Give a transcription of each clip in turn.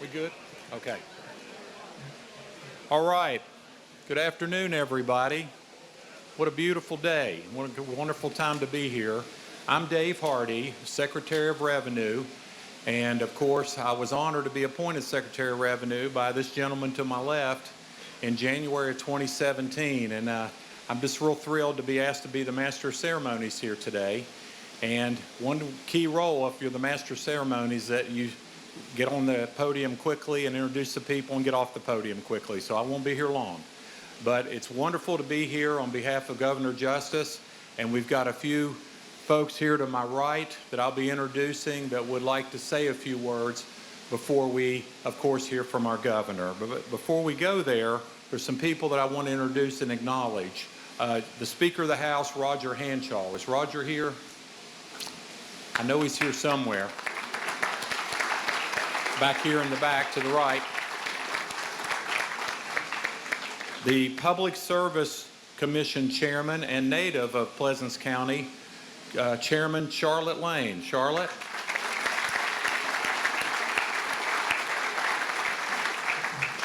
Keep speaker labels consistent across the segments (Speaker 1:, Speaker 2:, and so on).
Speaker 1: We good? Okay. All right. Good afternoon, everybody. What a beautiful day. What a wonderful time to be here. I'm Dave Hardy, Secretary of Revenue, and of course, I was honored to be appointed Secretary of Revenue by this gentleman to my left in January of 2017, and I'm just real thrilled to be asked to be the Master of Ceremonies here today. And one key role, if you're the Master of Ceremonies, that you get on the podium quickly and introduce the people and get off the podium quickly. So I won't be here long. But it's wonderful to be here on behalf of Governor Justice, and we've got a few folks here to my right that I'll be introducing that would like to say a few words before we, of course, hear from our governor. But before we go there, there's some people that I want to introduce and acknowledge. The Speaker of the House, Roger Hanshaw. Is Roger here? I know he's here somewhere. Back here in the back to the right. The Public Service Commission Chairman and native of Pleasants County, Chairman Charlotte Lane. Charlotte?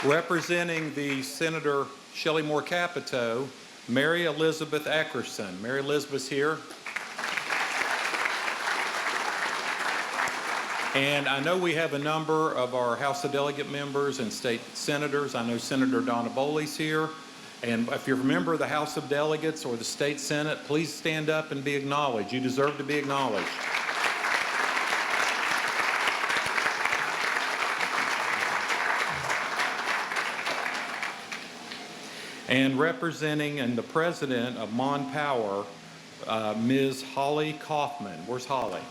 Speaker 1: Representing the Senator Shelley Moore Capito, Mary Elizabeth Eckerson. Mary Elizabeth's here. And I know we have a number of our House of Delegate members and state senators. I know Senator Donna Boley's here. And if you're a member of the House of Delegates or the state Senate, please stand up and be acknowledged. You deserve to be acknowledged. And representing and the president of Mon Power, Ms. Holly Kaufman. Where's Holly?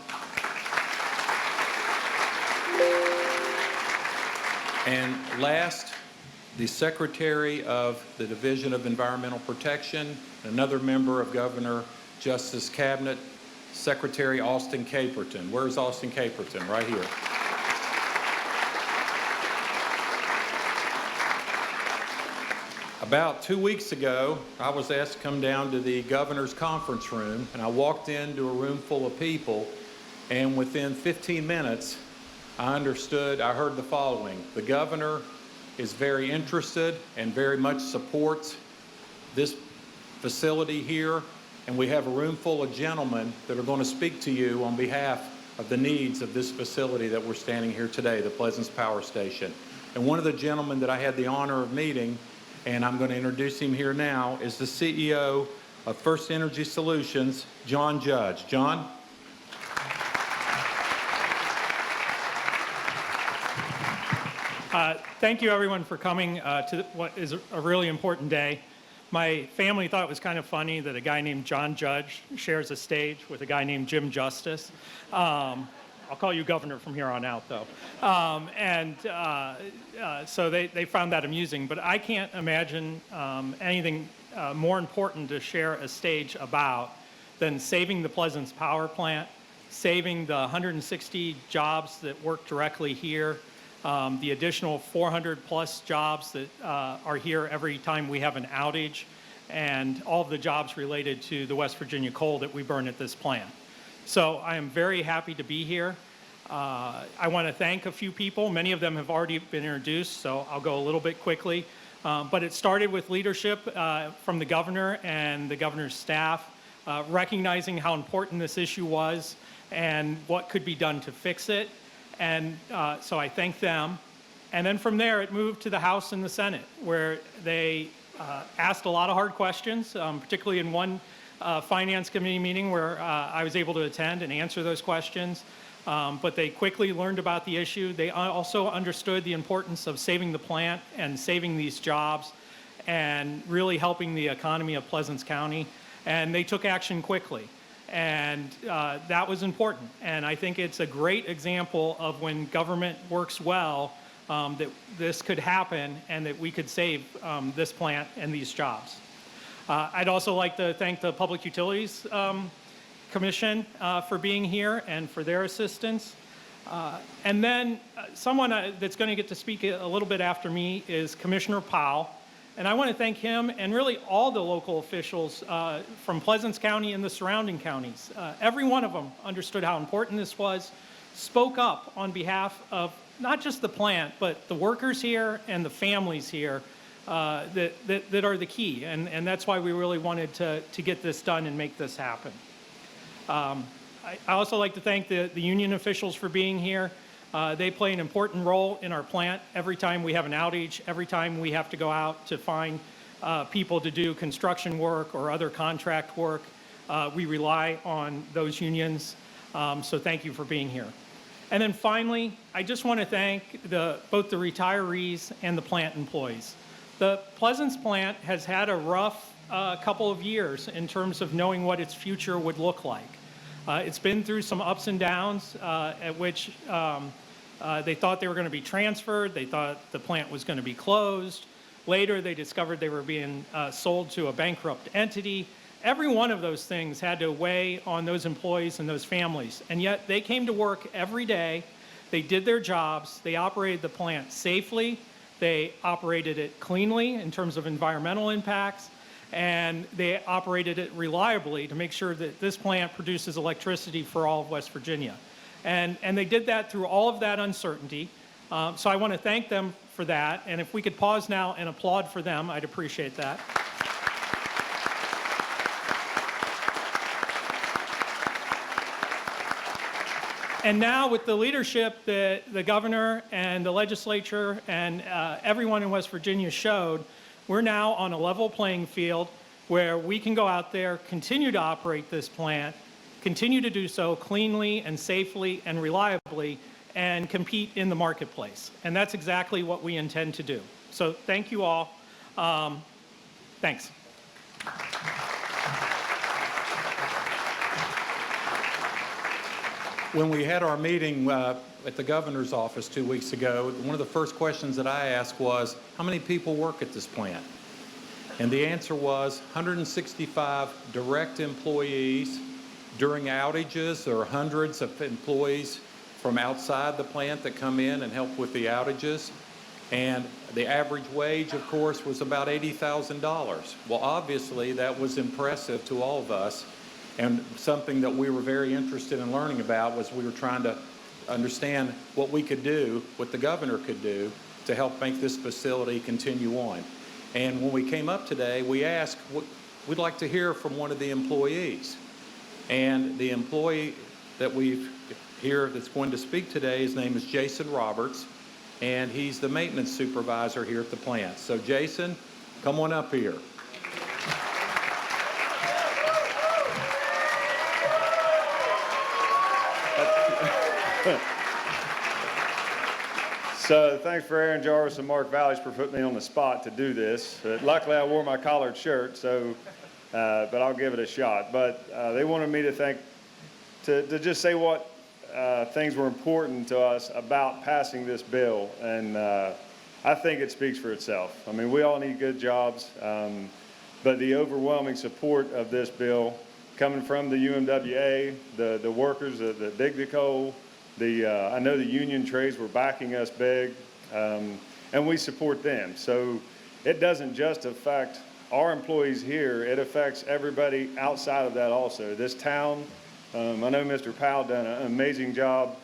Speaker 1: And last, the Secretary of the Division of Environmental Protection, another member of Governor Justice Cabinet, Secretary Austin Caperton. Where's Austin Caperton? Right here. About 2 weeks ago, I was asked to come down to the governor's conference room, and I walked into a room full of people, and within 15 minutes, I heard the following. The governor is very interested and very much supports this facility here, and we have a room full of gentlemen that are going to speak to you on behalf of the needs of this facility that we're standing here today, the Pleasants Power Station. And one of the gentlemen that I had the honor of meeting, and I'm going to introduce him here now, is the CEO of First Energy Solutions, John Judge. John?
Speaker 2: Thank you, everyone, for coming to what is a really important day. My family thought it was kind of funny that a guy named John Judge shares a stage with a guy named Jim Justice. I'll call you governor from here on out, though. So they found that amusing. But I can't imagine anything more important to share a stage about than saving the Pleasants Power Plant, saving the 160 jobs that work directly here, the additional 400 plus jobs that are here every time we have an outage, and all of the jobs related to the West Virginia coal that we burn at this plant. So I am very happy to be here. I want to thank a few people. Many of them have already been introduced, so I'll go a little bit quickly. But it started with leadership from the governor and the governor's staff, recognizing how important this issue was and what could be done to fix it. And so I thank them. And then from there, it moved to the House and the Senate, where they asked a lot of hard questions, particularly in one Finance Committee meeting where I was able to attend and answer those questions. But they quickly learned about the issue. They also understood the importance of saving the plant and saving these jobs and really helping the economy of Pleasants County. And they took action quickly. And that was important. And I think it's a great example of when government works well, that this could happen and that we could save this plant and these jobs. I'd also like to thank the Public Utilities Commission for being here and for their assistance. And then someone that's going to get to speak a little bit after me is Commissioner Powell. And I want to thank him and really all the local officials from Pleasants County and the surrounding counties. Every one of them understood how important this was, spoke up on behalf of not just the plant, but the workers here and the families here that are the key. And that's why we really wanted to get this done and make this happen. I also like to thank the union officials for being here. They play an important role in our plant every time we have an outage, every time we have to go out to find people to do construction work or other contract work. We rely on those unions, so thank you for being here. And then finally, I just want to thank both the retirees and the plant employees. The Pleasance plant has had a rough couple of years in terms of knowing what its future would look like. It's been through some ups and downs at which they thought they were going to be transferred. They thought the plant was going to be closed. Later, they discovered they were being sold to a bankrupt entity. Every one of those things had to weigh on those employees and those families. And yet they came to work every day. They did their jobs. They operated the plant safely. They operated it cleanly in terms of environmental impacts. And they operated it reliably to make sure that this plant produces electricity for all of West Virginia. And they did that through all of that uncertainty. So I want to thank them for that. And if we could pause now and applaud for them, I'd appreciate that. And now with the leadership that the governor and the legislature and everyone in West Virginia showed, we're now on a level playing field where we can go out there, continue to operate this plant, continue to do so cleanly and safely and reliably, and compete in the marketplace. And that's exactly what we intend to do. So thank you all. Thanks.
Speaker 1: When we had our meeting at the governor's office 2 weeks ago, one of the first questions that I asked was, how many people work at this plant? And the answer was 165 direct employees. During outages, there are hundreds of employees from outside the plant that come in and help with the outages. And the average wage, of course, was about $80,000. Well, obviously, that was impressive to all of us. And something that we were very interested in learning about was we were trying to understand what we could do, what the governor could do to help make this facility continue on. And when we came up today, we asked, we'd like to hear from one of the employees. And the employee that we've here that's going to speak today, his name is Jason Roberts, and he's the maintenance supervisor here at the plant. So Jason, come on up here.
Speaker 3: So thanks for Aaron Jarvis and Mark Vallis for putting me on the spot to do this. Luckily, I wore my collared shirt, so but I'll give it a shot. But they wanted me to just say what things were important to us about passing this bill, and I think it speaks for itself. I mean, we all need good jobs, but the overwhelming support of this bill coming from the UMWA, the workers that dig the coal, I know the union trades were backing us big, and we support them. So it doesn't just affect our employees here, it affects everybody outside of that also. This town, I know Mr. Powell done an amazing job,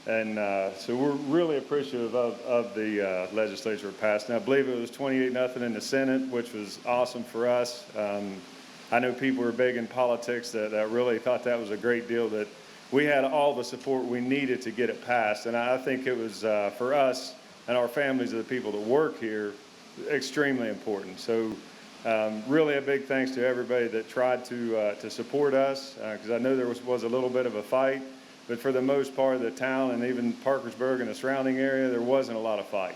Speaker 3: and so we're really appreciative of the legislature passing. I believe it was 28-0 in the Senate, which was awesome for us. I know people are big in politics that really thought that was a great deal, that we had all the support we needed to get it passed. And I think it was, for us and our families of the people that work here, extremely important. So really a big thanks to everybody that tried to support us, because I know there was a little bit of a fight, but for the most part of the town and even Parkersburg and the surrounding area, there wasn't a lot of fight.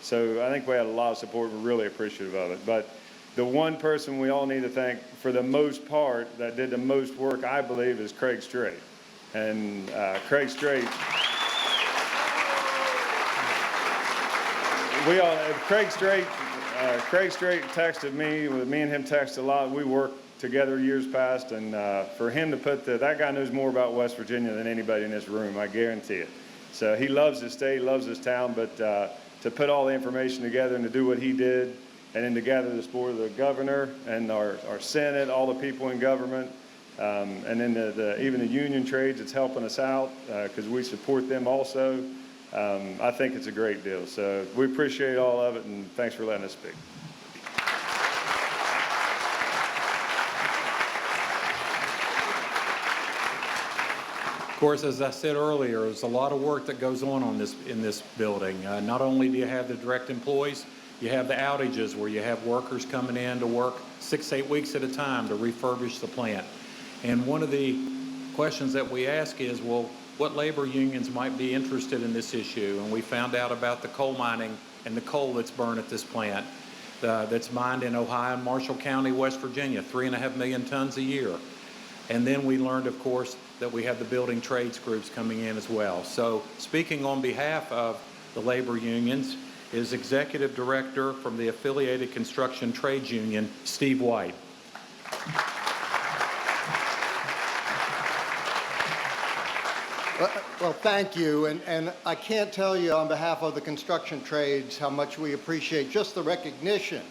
Speaker 3: So I think we had a lot of support. We're really appreciative of it. But the one person we all need to thank for the most part that did the most work, I believe, is Craig Strait. And Craig Strait, Craig Strait texted me. Me and him text a lot. We worked together years past, and for him to put that guy knows more about West Virginia than anybody in this room, I guarantee it. So he loves his state, loves his town, but to put all the information together and to do what he did, and then to gather the support of the governor and our Senate, all the people in government, and then even the union trades that's helping us out, because we support them also. I think it's a great deal. So we appreciate all of it, and thanks for letting us speak.
Speaker 1: Of course, as I said earlier, there's a lot of work that goes on in this building. Not only do you have the direct employees, you have the outages where you have workers coming in to work 6 to 8 weeks at a time to refurbish the plant. And one of the questions that we ask is, well, what labor unions might be interested in this issue? And we found out about the coal mining and the coal that's burned at this plant that's mined in Ohio and Marshall County, West Virginia, 3.5 million tons a year. And then we learned, of course, that we have the building trades groups coming in as well. So speaking on behalf of the labor unions is Executive Director from the Affiliated Construction Trades Union, Steve White.
Speaker 4: Well, thank you, and I can't tell you on behalf of the construction trades how much we appreciate just the recognition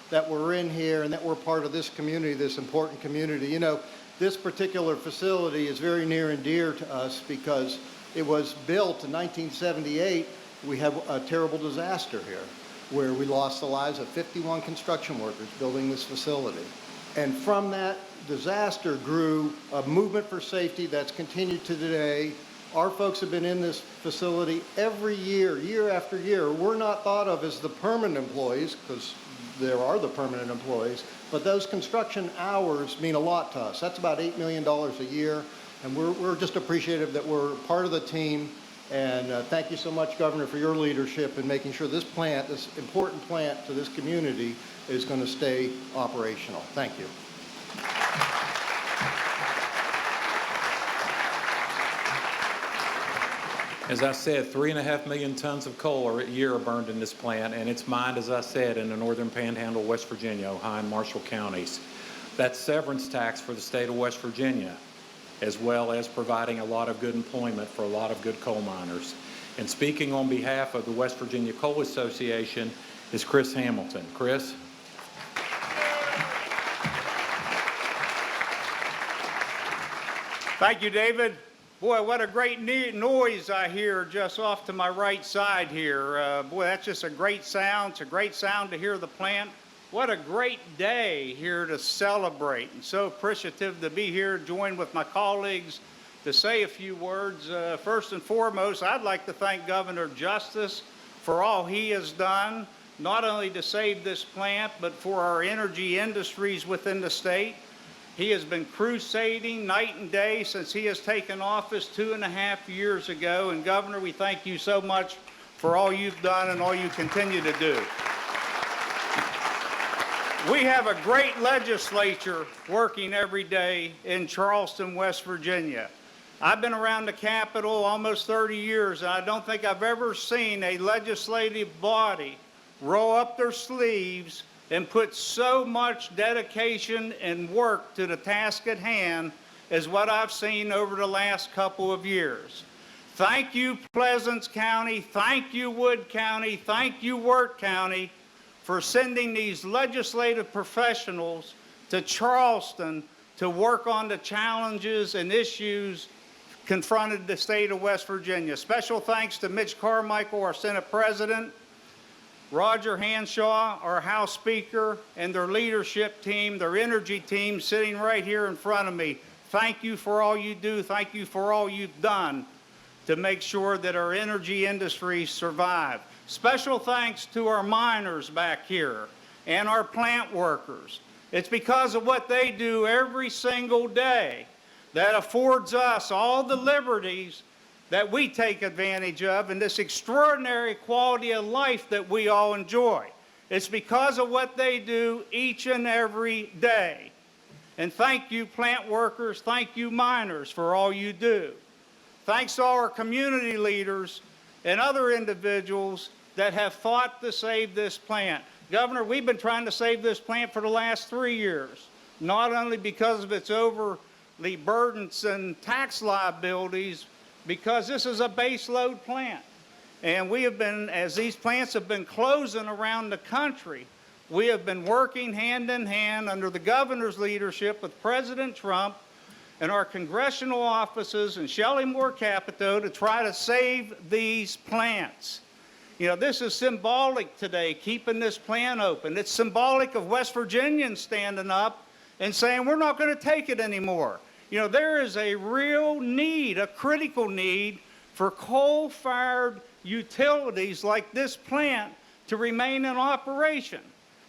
Speaker 4: that we're in here and that we're part of this community, this important community. You know, this particular facility is very near and dear to us because it was built in 1978. We had a terrible disaster here where we lost the lives of 51 construction workers building this facility. And from that disaster grew a movement for safety that's continued to today. Our folks have been in this facility every year, year after year. We're not thought of as the permanent employees, because there are the permanent employees, but those construction hours mean a lot to us. That's about $8 million a year, and we're just appreciative that we're part of the team. And thank you so much, Governor, for your leadership in making sure this plant, this important plant to this community, is going to stay operational. Thank you.
Speaker 1: As I said, 3.5 million tons of coal a year are burned in this plant, and it's mined, as I said, in the northern panhandle, West Virginia, Ohio, and Marshall counties. That's severance tax for the state of West Virginia, as well as providing a lot of good employment for a lot of good coal miners. And speaking on behalf of the West Virginia Coal Association is Chris Hamilton. Chris?
Speaker 5: Thank you, David. Boy, what a great noise I hear just off to my right side here. Boy, that's just a great sound. It's a great sound to hear the plant. What a great day here to celebrate. And so appreciative to be here, joined with my colleagues to say a few words. First and foremost, I'd like to thank Governor Justice for all he has done, not only to save this plant, but for our energy industries within the state. He has been crusading night and day since he has taken office 2.5 years ago. And Governor, we thank you so much for all you've done and all you continue to do. We have a great legislature working every day in Charleston, West Virginia. I've been around the Capitol almost 30 years, and I don't think I've ever seen a legislative body roll up their sleeves and put so much dedication and work to the task at hand as what I've seen over the last couple of years. Thank you, Pleasants County. Thank you, Wood County. Thank you, Wirt County, for sending these legislative professionals to Charleston to work on the challenges and issues confronted the state of West Virginia. Special thanks to Mitch Carmichael, our Senate President, Roger Hanshaw, our House Speaker, and their leadership team, their energy team sitting right here in front of me. Thank you for all you do. Thank you for all you've done to make sure that our energy industries survive. Special thanks to our miners back here and our plant workers. It's because of what they do every single day that affords us all the liberties that we take advantage of and this extraordinary quality of life that we all enjoy. It's because of what they do each and every day. And thank you, plant workers. Thank you, miners, for all you do. Thanks to all our community leaders and other individuals that have fought to save this plant. Governor, we've been trying to save this plant for the last 3 years, not only because of its overly burdensome tax liabilities, because this is a base load plant. And we have been, as these plants have been closing around the country, we have been working hand in hand under the governor's leadership with President Trump and our congressional offices in Shelley-Moore Capito to try to save these plants. You know, this is symbolic today, keeping this plant open. It's symbolic of West Virginians standing up and saying, we're not going to take it anymore. You know, there is a real need, a critical need for coal-fired utilities like this plant to remain in operation.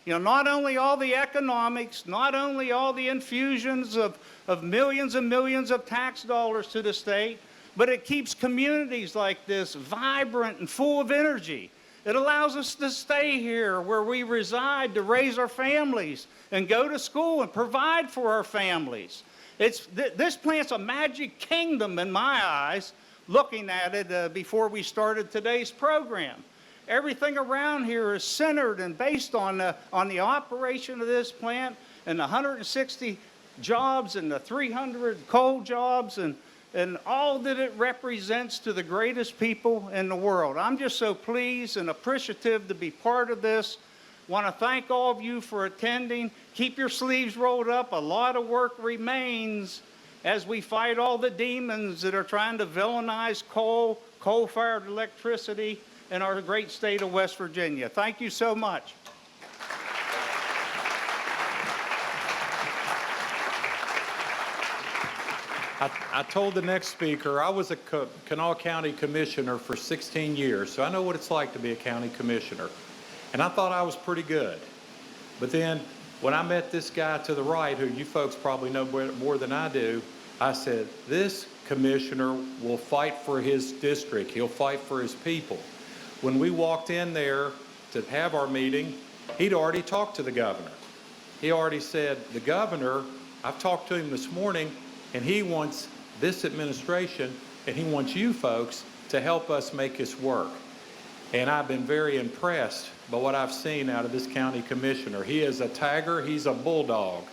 Speaker 5: You know, not only all the economics, not only all the infusions of millions and millions of tax dollars to the state, but it keeps communities like this vibrant and full of energy. It allows us to stay here where we reside to raise our families and go to school and provide for our families. This plant's a magic kingdom in my eyes, looking at it before we started today's program. Everything around here is centered and based on the operation of this plant and the 160 jobs and the 300 coal jobs and all that it represents to the greatest people in the world. I'm just so pleased and appreciative to be part of this. Want to thank all of you for attending. Keep your sleeves rolled up. A lot of work remains as we fight all the demons that are trying to villainize coal-fired electricity in our great state of West Virginia. Thank you so much.
Speaker 1: I told the next speaker I was a Kanawha County Commissioner for 16 years, so I know what it's like to be a county commissioner. And I thought I was pretty good. But then when I met this guy to the right, who you folks probably know more than I do, I said, this commissioner will fight for his district. He'll fight for his people. When we walked in there to have our meeting, he'd already talked to the governor. He already said, the governor, I've talked to him this morning, and he wants this administration, and he wants you folks to help us make this work. And I've been very impressed by what I've seen out of this county commissioner. He is a tiger, he's a bulldog,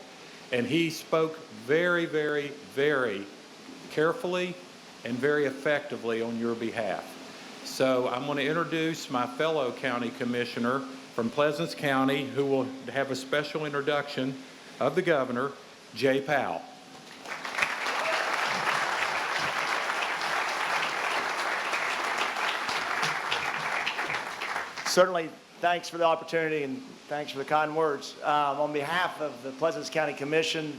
Speaker 1: and he spoke very, very, very carefully and very effectively on your behalf. So I'm going to introduce my fellow county commissioner from Pleasants County, who will have a special introduction of the governor, Jay Powell.
Speaker 6: Certainly, thanks for the opportunity and thanks for the kind words. On behalf of the Pleasants County Commission,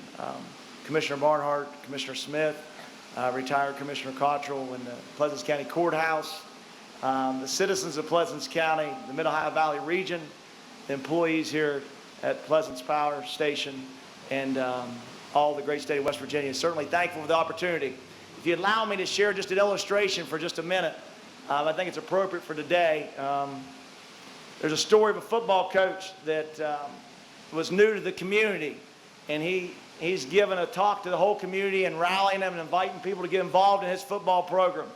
Speaker 6: Commissioner Barnhart, Commissioner Smith, retired Commissioner Cottrell, and the Pleasants County Courthouse, the citizens of Pleasants County, the Mid-Ohio Valley region, the employees here at Pleasants Power Station, and all the great state of West Virginia. Certainly thankful for the opportunity. If you'd allow me to share just an illustration for just a minute, I think it's appropriate for today. There's a story of a football coach that was new to the community, and he's given a talk to the whole community and rallying them and inviting people to get involved in his football program.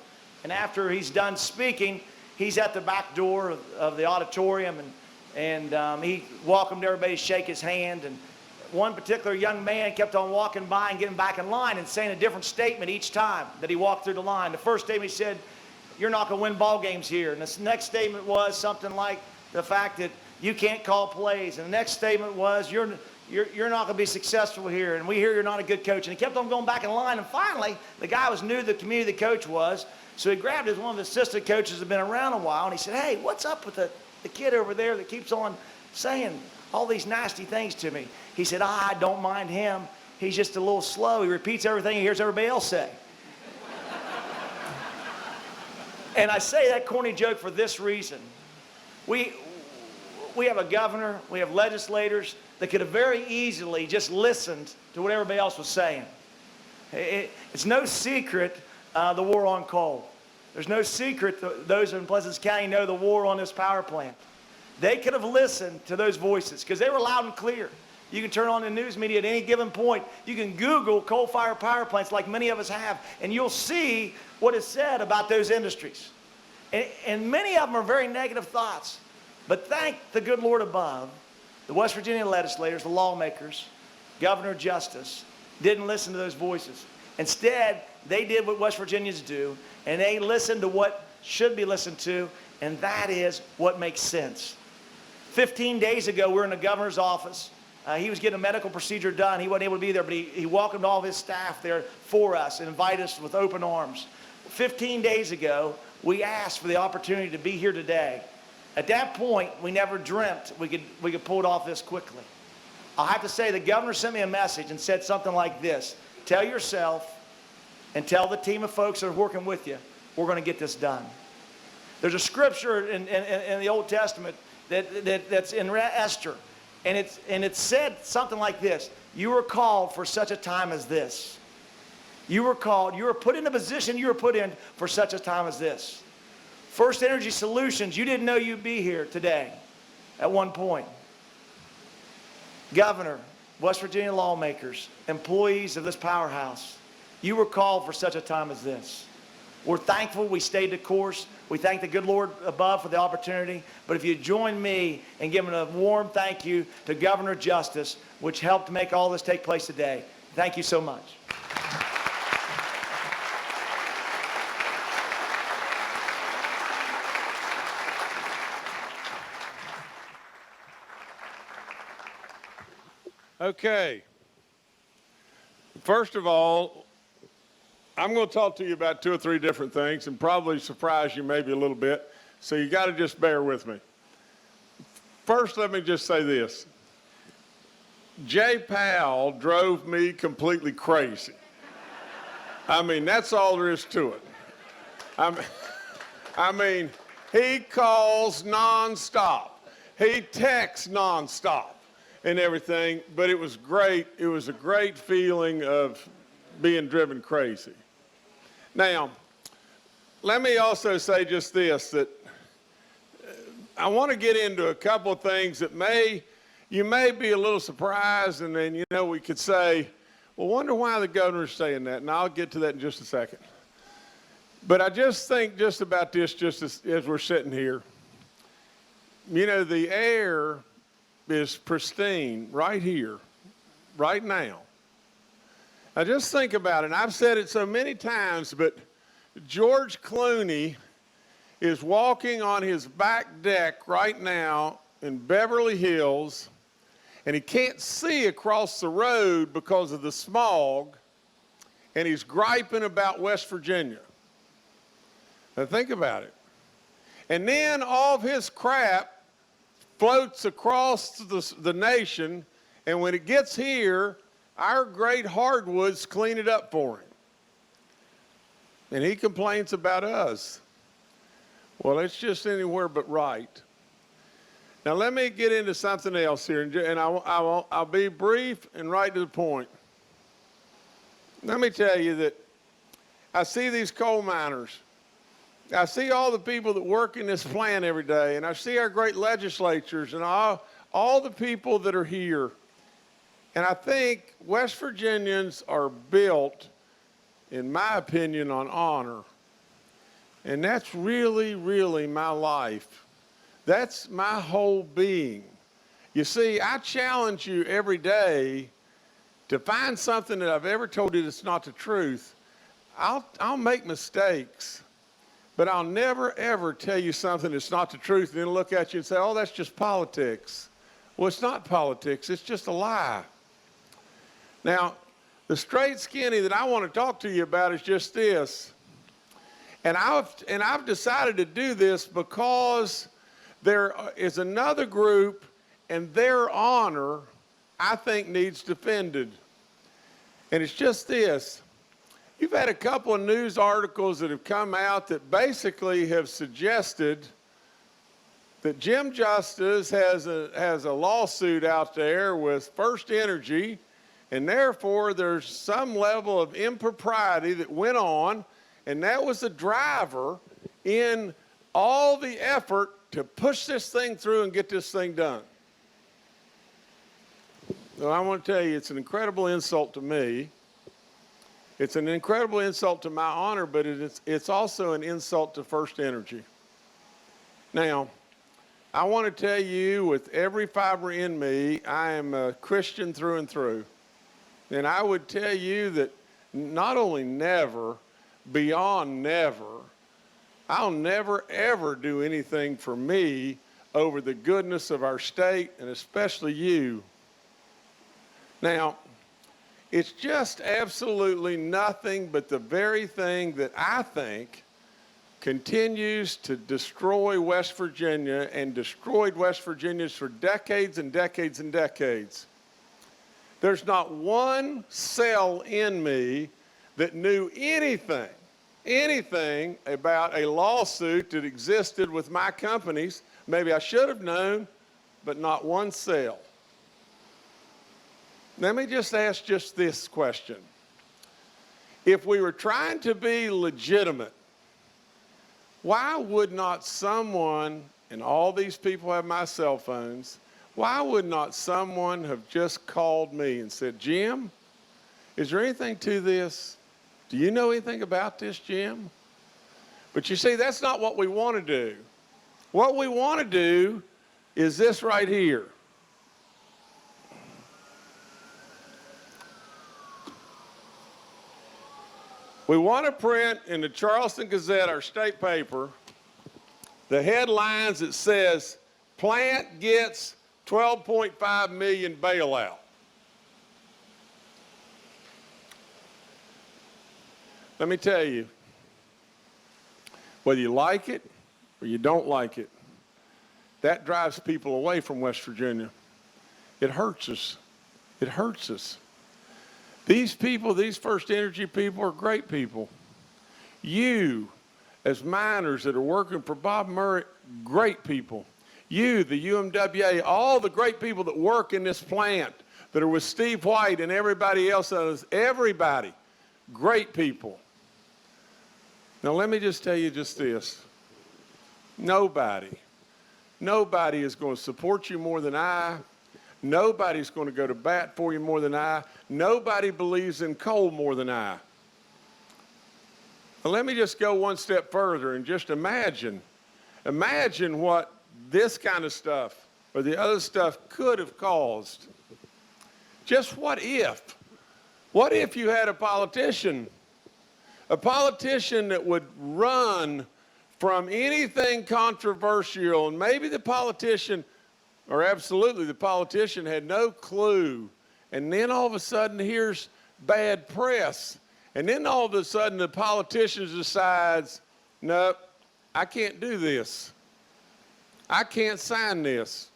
Speaker 6: And after he's done speaking, he's at the back door of the auditorium, and he welcomed everybody to shake his hand. And one particular young man kept on walking by and getting back in line and saying a different statement each time that he walked through the line. The first statement, he said, "You're not going to win ball games here." And the next statement was something like the fact that you can't call plays. And the next statement was, you're not going to be successful here, and we hear you're not a good coach. And he kept on going back in line, and finally, the guy was new to the community the coach was, so he grabbed one of the assistant coaches that had been around a while, and he said, "Hey, what's up with the kid over there that keeps on saying all these nasty things to me?" He said, "I don't mind him. He's just a little slow. He repeats everything he hears everybody else say." And I say that corny joke for this reason. We have a governor, we have legislators that could have very easily just listened to what everybody else was saying. It's no secret the war on coal. There's no secret those in Pleasants County know the war on this power plant. They could have listened to those voices because they were loud and clear. You can turn on the news media at any given point. You can Google coal-fired power plants like many of us have, and you'll see what is said about those industries. And many of them are very negative thoughts. But thank the good Lord above, the West Virginia legislators, the lawmakers, Governor Justice, didn't listen to those voices. Instead, they did what West Virginians do, and they listened to what should be listened to, and that is what makes sense. 15 days ago, we were in the governor's office. He was getting a medical procedure done. He wasn't able to be there, but he welcomed all of his staff there for us and invited us with open arms. 15 days ago, we asked for the opportunity to be here today. At that point, we never dreamt we could pull it off this quickly. I'll have to say the governor sent me a message and said something like this: tell yourself and tell the team of folks that are working with you, we're going to get this done. There's a scripture in the Old Testament that's in Esther, and it said something like this: you were called for such a time as this. You were called, you were put in a position you were put in for such a time as this. First Energy Solutions, you didn't know you'd be here today at one point. Governor, West Virginia lawmakers, employees of this powerhouse, you were called for such a time as this. We're thankful we stayed the course. We thank the good Lord above for the opportunity. But if you join me in giving a warm thank you to Governor Justice, which helped make all this take place today. Thank you so much.
Speaker 7: Okay. First of all, I'm going to talk to you about 2 or 3 different things and probably surprise you maybe a little bit, so you got to just bear with me. First, let me just say this. Jay Powell drove me completely crazy. I mean, that's all there is to it. I mean, he calls nonstop. He texts nonstop and everything, but it was great. It was a great feeling of being driven crazy. Now, let me also say just this, that I want to get into a couple of things that you may be a little surprised, and then, we could say, well, wonder why the governor's saying that, and I'll get to that in just a second. But I just think just about this, just as we're sitting here. The air is pristine right here, right now. Now just think about it, and I've said it so many times, but George Clooney is walking on his back deck right now in Beverly Hills, and he can't see across the road because of the smog, and he's griping about West Virginia. Now think about it. And then all of his crap floats across the nation, and when it gets here, our great hardwoods clean it up for him. And he complains about us. Well, it's just anywhere but right. Now, let me get into something else here, and I'll be brief and right to the point. Let me tell you that I see these coal miners. I see all the people that work in this plant every day, and I see our great legislatures and all the people that are here. And I think West Virginians are built, in my opinion, on honor. And that's really, really my life. That's my whole being. You see, I challenge you every day to find something that I've ever told you that's not the truth. I'll make mistakes, but I'll never, ever tell you something that's not the truth and then look at you and say, oh, that's just politics. Well, it's not politics. It's just a lie. Now, the straight skinny that I want to talk to you about is just this. And I've decided to do this because there is another group, and their honor, I think, needs defended. And it's just this. You've had a couple of news articles that have come out that basically have suggested that Jim Justice has a lawsuit out there with First Energy, and therefore there's some level of impropriety that went on, and that was the driver in all the effort to push this thing through and get this thing done. Well, I want to tell you, it's an incredible insult to me. It's an incredible insult to my honor, but it's also an insult to First Energy. Now, I want to tell you with every fiber in me, I am a Christian through and through. And I would tell you that not only never, beyond never, I'll never, ever do anything for me over the goodness of our state and especially you. Now, it's just absolutely nothing but the very thing that I think continues to destroy West Virginia and destroyed West Virginians for decades and decades and decades. There's not one cell in me that knew anything about a lawsuit that existed with my companies. Maybe I should have known, but not one cell. Let me just ask just this question. If we were trying to be legitimate, why would not someone, and all these people have my cell phones, why would not someone have just called me and said, Jim, is there anything to this? Do you know anything about this, Jim? But you see, that's not what we want to do. What we want to do is this right here. We want to print in the Charleston Gazette, our state paper, the headlines that says, plant gets 12.5 million bailout. Let me tell you, whether you like it or you don't like it, that drives people away from West Virginia. It hurts us. It hurts us. These people, these First Energy people are great people. You, as miners that are working for Bob Murray, great people. You, the UMWA, all the great people that work in this plant, that are with Steve White and everybody else, everybody, great people. Now let me just tell you just this. Nobody is going to support you more than I. Nobody's going to go to bat for you more than I. Nobody believes in coal more than I. Now, let me just go one step further and just imagine what this kind of stuff or the other stuff could have caused. Just what if? What if you had a politician that would run from anything controversial, and maybe the politician, or absolutely the politician, had no clue, and then all of a sudden here's bad press, and then all of a sudden the politician decides, nope, I can't do this. I can't sign this.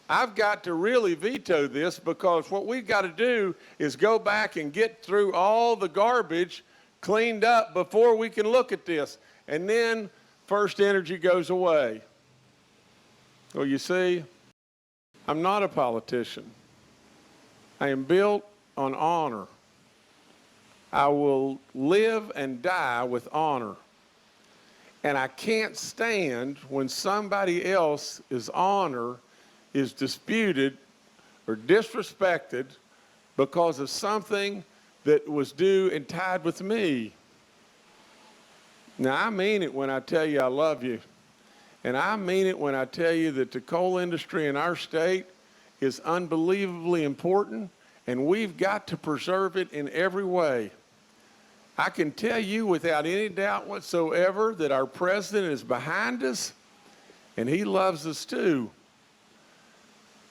Speaker 7: I've got to really veto this, because what we've got to do is go back and get through all the garbage cleaned up before we can look at this. And then First Energy goes away. Well, you see, I'm not a politician. I am built on honor. I will live and die with honor. And I can't stand when somebody else's honor is disputed or disrespected because of something that was due and tied with me. Now, I mean it when I tell you I love you. And I mean it when I tell you that the coal industry in our state is unbelievably important, and we've got to preserve it in every way. I can tell you without any doubt whatsoever that our president is behind us, and he loves us too.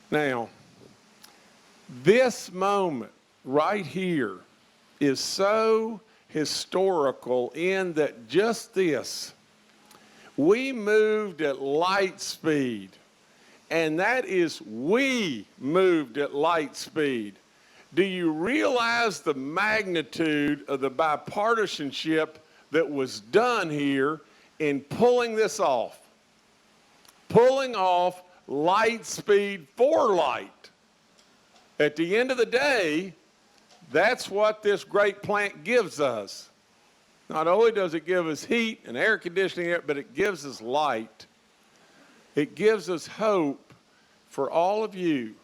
Speaker 7: Now, this moment right here is so historical in that just this, we moved at light speed, and that is, we moved at light speed. Do you realize the magnitude of the bipartisanship that was done here in pulling this off? Pulling off light speed for light. At the end of the day, that's what this great plant gives us. Not only does it give us heat and air conditioning, but it gives us light. It gives us hope for all of you.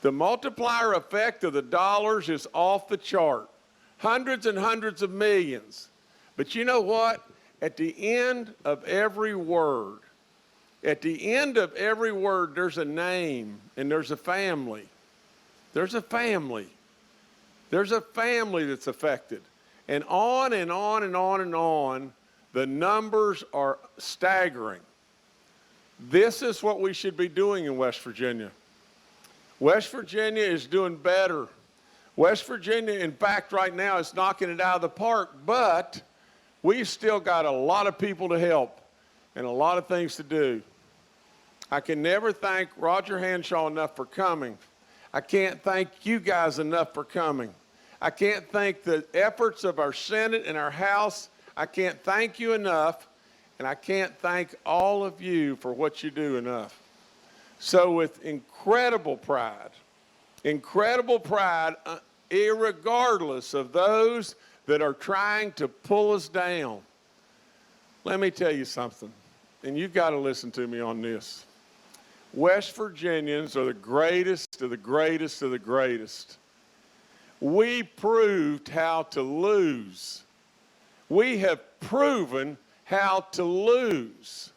Speaker 7: The multiplier effect of the dollars is off the chart. Hundreds and hundreds of millions. But you know what? At the end of every word, there's a name and there's a family. There's a family. There's a family that's affected. And on and on and on and on, the numbers are staggering. This is what we should be doing in West Virginia. West Virginia is doing better. West Virginia, in fact, right now is knocking it out of the park, but we've still got a lot of people to help and a lot of things to do. I can never thank Roger Hanshaw enough for coming. I can't thank you guys enough for coming. I can't thank the efforts of our Senate and our House. I can't thank you enough, and I can't thank all of you for what you do enough. So with incredible pride, irregardless of those that are trying to pull us down, let me tell you something, and you've got to listen to me on this. West Virginians are the greatest of the greatest of the greatest. We proved how to lose. We have proven how to lose.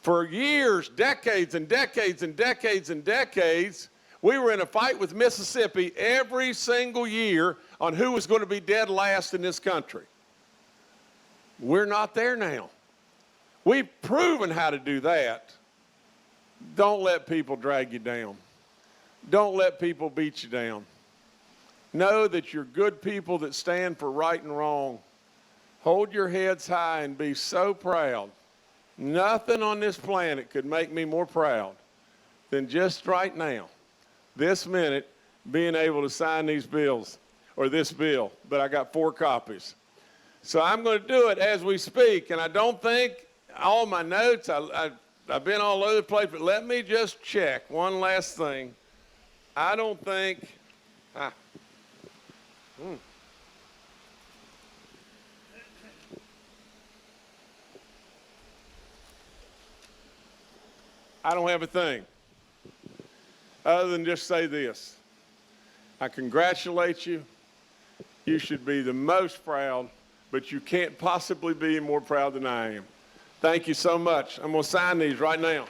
Speaker 7: For years, decades and decades and decades and decades, we were in a fight with Mississippi every single year on who was going to be dead last in this country. We're not there now. We've proven how to do that. Don't let people drag you down. Don't let people beat you down. Know that you're good people that stand for right and wrong. Hold your heads high and be so proud. Nothing on this planet could make me more proud than just right now, this minute, being able to sign these bills, or this bill, but I got 4 copies. So I'm going to do it as we speak, and I don't think all my notes, I've been all over the place, but let me just check one last thing. I don't think, I don't have a thing other than just say this. I congratulate you. You should be the most proud, but you can't possibly be more proud than I am. Thank you so much. I'm going to sign these right now.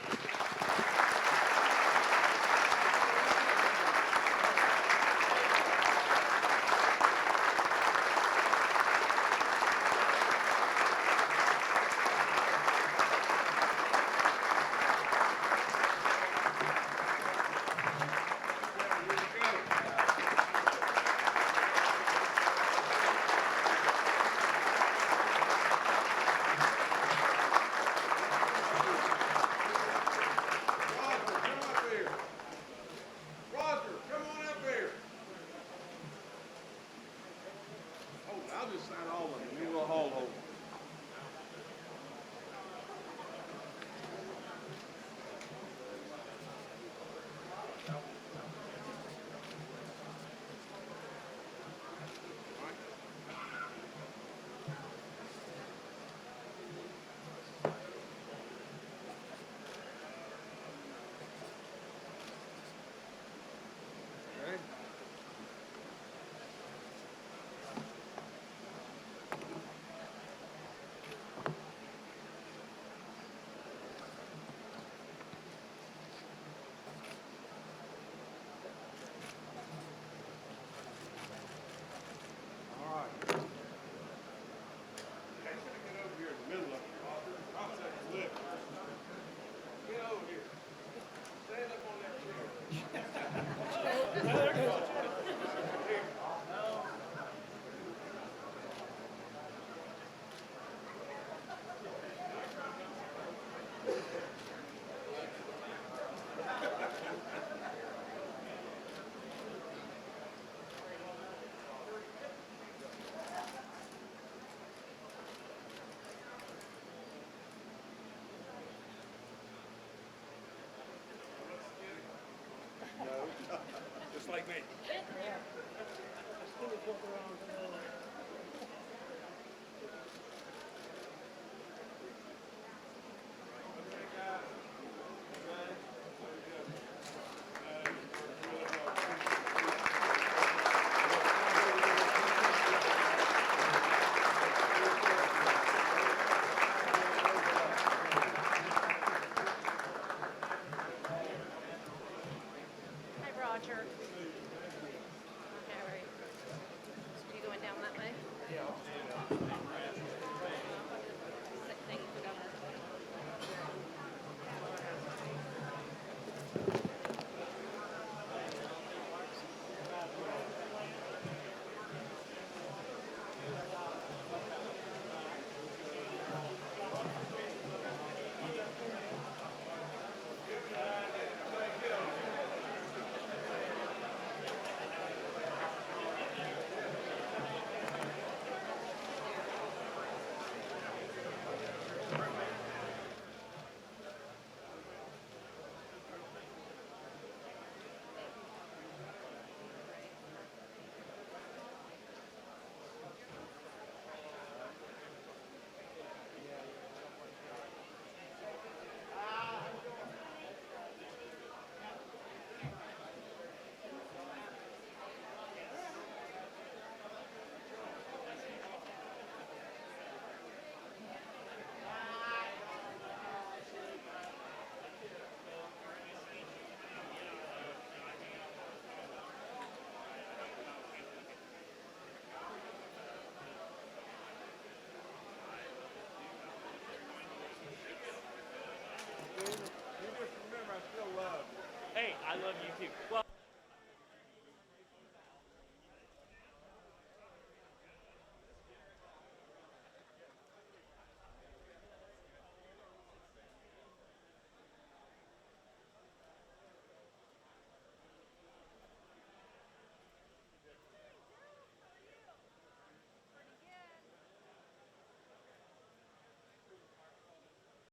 Speaker 7: Just like me.
Speaker 8: Hi, Roger. Okay, all right. So you going love you too. Well,